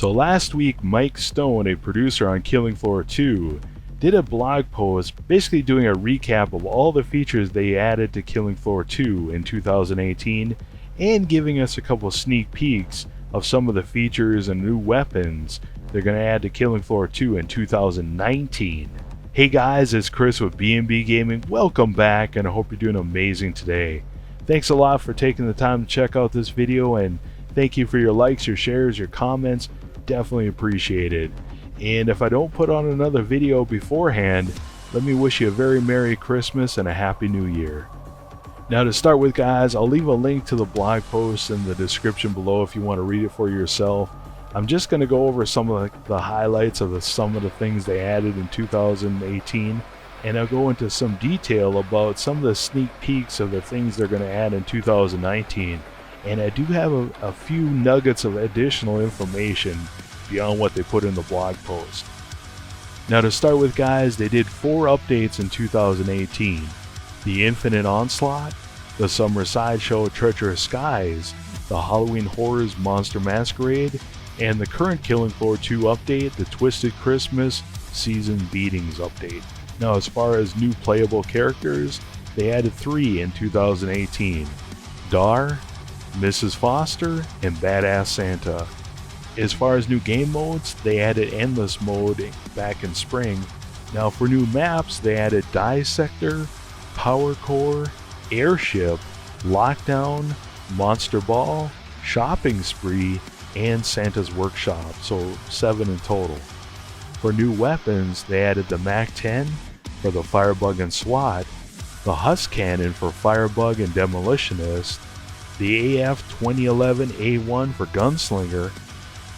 So last week, Mike Stone, a producer on Killing Floor 2, did a blog post basically doing a recap of all the features they added to Killing Floor 2 in 2018 and giving us a couple sneak peeks of some of the features and new weapons they're going to add to Killing Floor 2 in 2019. Hey guys, it's Chris with B&B Gaming. Welcome back, and I hope you're doing amazing today. Thanks a lot for taking the time to check out this video, and thank you for your likes, your shares, your comments. Definitely appreciate it. And if I don't put on another video beforehand, let me wish you a very Merry Christmas and a Happy New Year. Now to start with, guys, I'll leave a link to the blog post in the description below if you want to read it for yourself. I'm just going to go over some of the highlights of some of the things they added in 2018, and I'll go into some detail about some of the sneak peeks of the things they're going to add in 2019. And I do have a few nuggets of additional information beyond what they put in the blog post. Now to start with, guys, they did 4 updates in 2018. The Infinite Onslaught, the Summer Sideshow Treacherous Skies, the Halloween Horrors Monster Masquerade, and the current Killing Floor 2 update, the Twisted Christmas Season Beatings update. Now as far as new playable characters, they added 3 in 2018. Dar, Mrs. Foster, and Badass Santa. As far as new game modes, they added Endless Mode back in spring. Now for new maps, they added Dissector, Power Core, Airship, Lockdown, Monster Ball, Shopping Spree, and Santa's Workshop, so 7 in total. For new weapons, they added the MAC-10 for the Firebug and SWAT, the Husk Cannon for Firebug and Demolitionist, the AF-2011A1 for Gunslinger,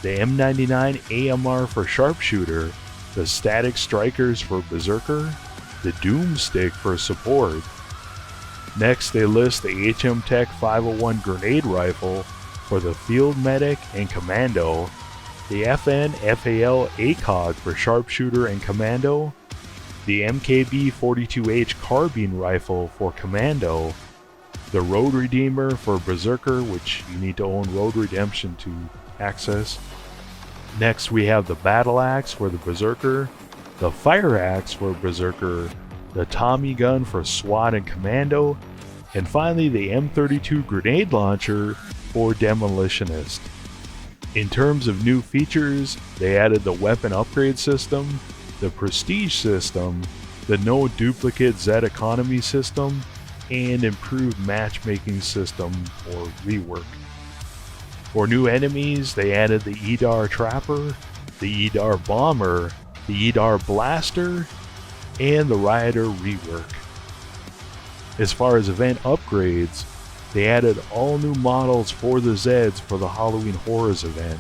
the M99 AMR for Sharpshooter, the Static Strikers for Berserker, the Doomstick for Support. Next, they list the HM Tech 501 Grenade Rifle for the Field Medic and Commando, the FN FAL ACOG for Sharpshooter and Commando, the MKB 42H Carbine Rifle for Commando, the Road Redeemer for Berserker, which you need to own Road Redemption to access. Next, we have the Battle Axe for the Berserker, the Fire Axe for Berserker, the Tommy Gun for SWAT and Commando, and finally the M32 Grenade Launcher for Demolitionist. In terms of new features, they added the Weapon Upgrade System, the Prestige System, the No Duplicate Z Economy System, and improved matchmaking system or rework. For new enemies, they added the Edar Trapper, the Edar Bomber, the Edar Blaster, and the Rioter rework. As far as event upgrades, they added all new models for the Zeds for the Halloween Horrors event.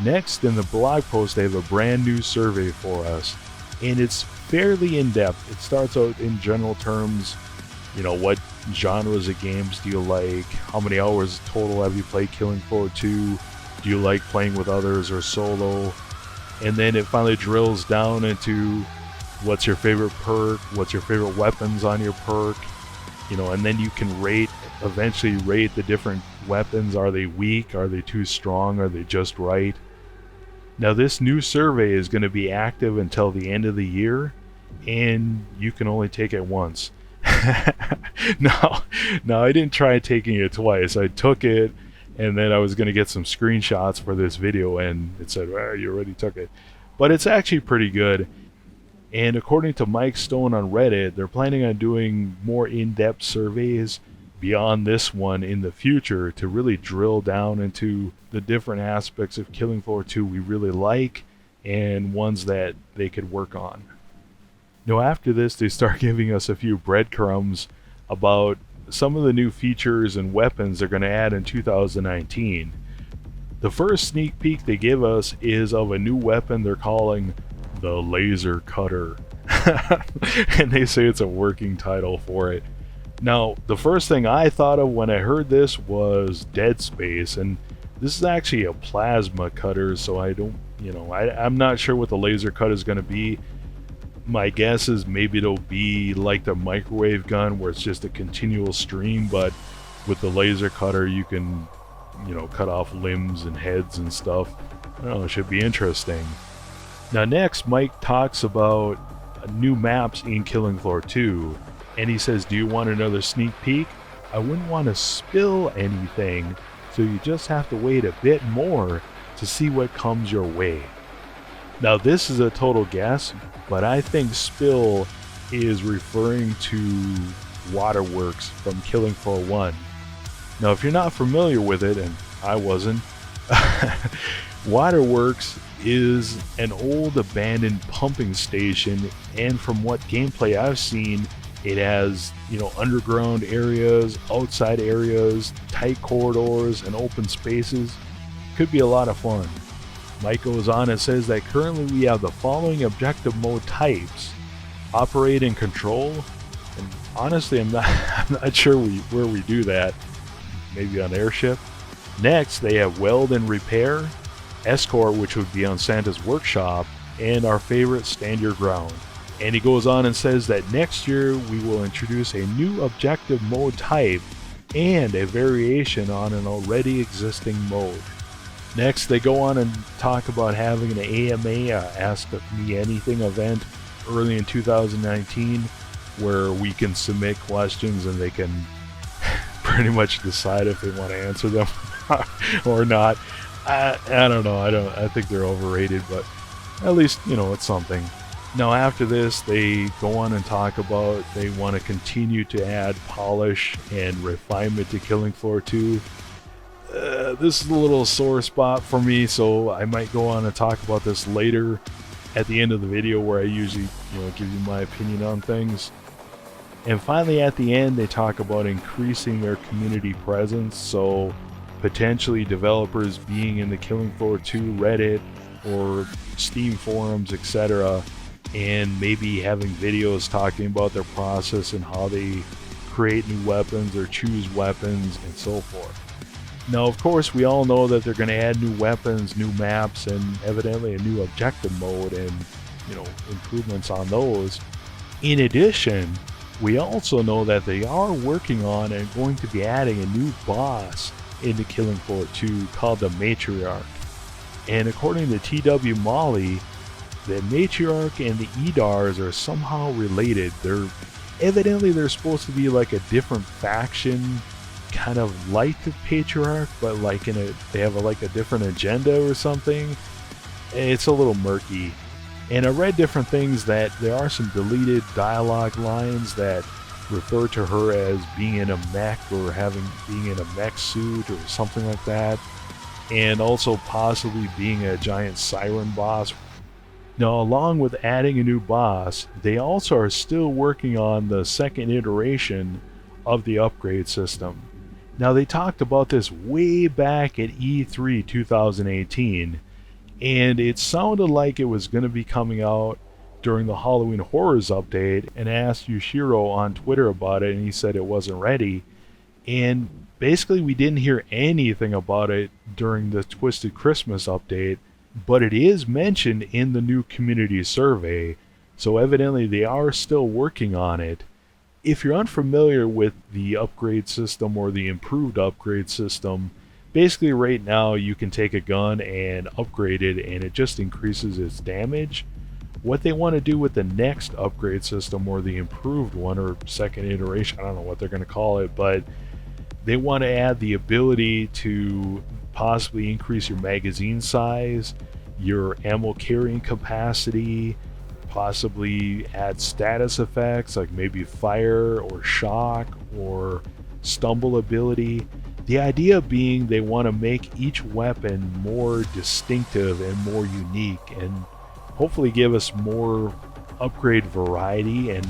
Next, in the blog post, they have a brand new survey for us, and it's fairly in-depth. It starts out in general terms. You know, what genres of games do you like? How many hours total have you played Killing Floor 2? Do you like playing with others or solo? And then it finally drills down into what's your favorite perk, what's your favorite weapons on your perk, you know, and then you can eventually rate the different weapons. Are they weak? Are they too strong? Are they just right? Now this new survey is going to be active until the end of the year, and you can only take it once. No, I didn't try taking it twice. I took it, and then I was going to get some screenshots for this video, and it said, well, you already took it. But it's actually pretty good. And according to Mike Stone on Reddit, they're planning on doing more in-depth surveys beyond this one in the future to really drill down into the different aspects of Killing Floor 2 we really like and ones that they could work on. Now after this, they start giving us a few breadcrumbs about some of the new features and weapons they're going to add in 2019. The first sneak peek they give us is of a new weapon they're calling the Laser Cutter. And they say it's a working title for it. Now, the first thing I thought of when I heard this was Dead Space, and this is actually a plasma cutter, so I'm not sure what the laser cut is going to be. My guess is maybe it'll be like the microwave gun where it's just a continual stream, but with the laser cutter you can, cut off limbs and heads and stuff. I don't know, it should be interesting. Now next, Mike talks about new maps in Killing Floor 2, and he says, do you want another sneak peek? I wouldn't want to spill anything, so you just have to wait a bit more to see what comes your way. Now this is a total guess, but I think spill is referring to Waterworks from Killing Floor 1. Now if you're not familiar with it, and I wasn't, Waterworks is an old abandoned pumping station, and from what gameplay I've seen, it has, underground areas, outside areas, tight corridors, and open spaces. Could be a lot of fun. Mike goes on and says that currently we have the following objective mode types: operate and control. And honestly, I'm not sure where we do that. Maybe on airship. Next, they have weld and repair, escort, which would be on Santa's workshop, and our favorite, stand your ground. And he goes on and says that next year we will introduce a new objective mode type and a variation on an already existing mode. Next, they go on and talk about having an AMA, Ask Me Anything event, early in 2019, where we can submit questions and they can pretty much decide if they want to answer them or not. I don't know. I think they're overrated, but at least, it's something. Now after this, they go on and talk about they want to continue to add polish and refinement to Killing Floor 2. This is a little sore spot for me, so I might go on and talk about this later at the end of the video, where I usually give you my opinion on things. And finally at the end, they talk about increasing their community presence, so potentially developers being in the Killing Floor 2 Reddit or Steam forums, etc., and maybe having videos talking about their process and how they create new weapons or choose weapons and so forth. Now, of course, we all know that they're going to add new weapons, new maps, and evidently a new objective mode and, improvements on those. In addition, we also know that they are working on and going to be adding a new boss into Killing Floor 2 called the Matriarch. And according to TW Molly, the Matriarch and the Edars are somehow related. They're supposed to be like a different faction, kind of like the Patriarch, but they have a different agenda or something. It's a little murky. And I read different things, that there are some deleted dialogue lines that refer to her as being in a mech or being in a mech suit or something like that, and also possibly being a giant siren boss. Now, along with adding a new boss, they also are still working on the second iteration of the upgrade system. Now, they talked about this way back at E3 2018, and it sounded like it was going to be coming out during the Halloween Horrors update, and asked Yushiro on Twitter about it, and he said it wasn't ready. And basically we didn't hear anything about it during the Twisted Christmas update, but it is mentioned in the new community survey, so evidently they are still working on it. If you're unfamiliar with the upgrade system or the improved upgrade system, basically right now you can take a gun and upgrade it and it just increases its damage. What they want to do with the next upgrade system, or the improved one, or second iteration, I don't know what they're going to call it, but they want to add the ability to possibly increase your magazine size, your ammo carrying capacity, possibly add status effects like maybe fire or shock or stumble ability. The idea being they want to make each weapon more distinctive and more unique, and hopefully give us more upgrade variety and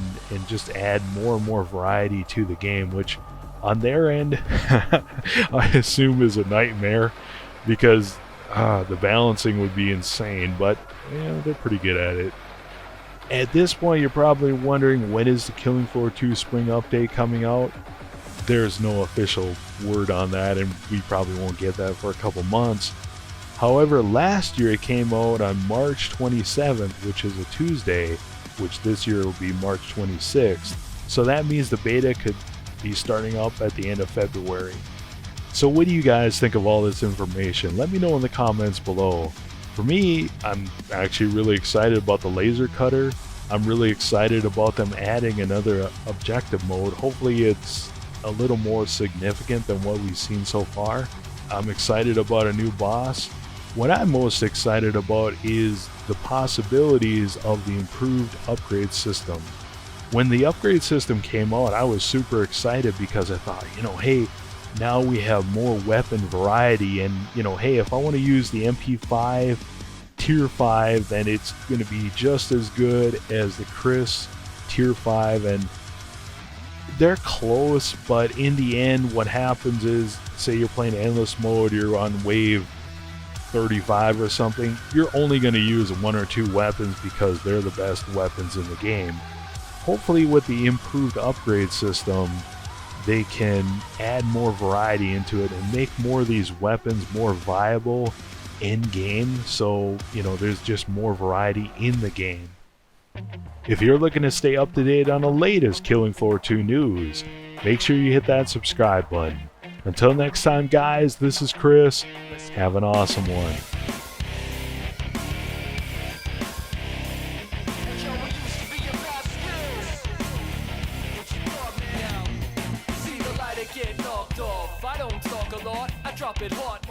just add more and more variety to the game, which on their end I assume is a nightmare, because the balancing would be insane, but they're pretty good at it. At this point, you're probably wondering, when is the Killing Floor 2 spring update coming out? There's no official word on that, and we probably won't get that for a couple months. However, last year it came out on March 27th, which is a Tuesday, which this year will be March 26th. So that means the beta could be starting up at the end of February. So what do you guys think of all this information? Let me know in the comments below. For me, I'm actually really excited about the laser cutter. I'm really excited about them adding another objective mode. Hopefully it's a little more significant than what we've seen so far. I'm excited about a new boss. What I'm most excited about is the possibilities of the improved upgrade system. When the upgrade system came out, I was super excited because I thought, hey, now we have more weapon variety, and hey, if I want to use the MP5 Tier 5, then it's going to be just as good as the Chris Tier 5, and they're close, but in the end, what happens is, say you're playing endless mode, you're on wave 35 or something, you're only going to use one or two weapons because they're the best weapons in the game. Hopefully with the improved upgrade system, they can add more variety into it and make more of these weapons more viable in game, so there's just more variety in the game. If you're looking to stay up to date on the latest Killing Floor 2 news, make sure you hit that subscribe button. Until next time, guys, this is Chris. Have an awesome one. Get knocked off. I don't talk a lot, I drop it hard.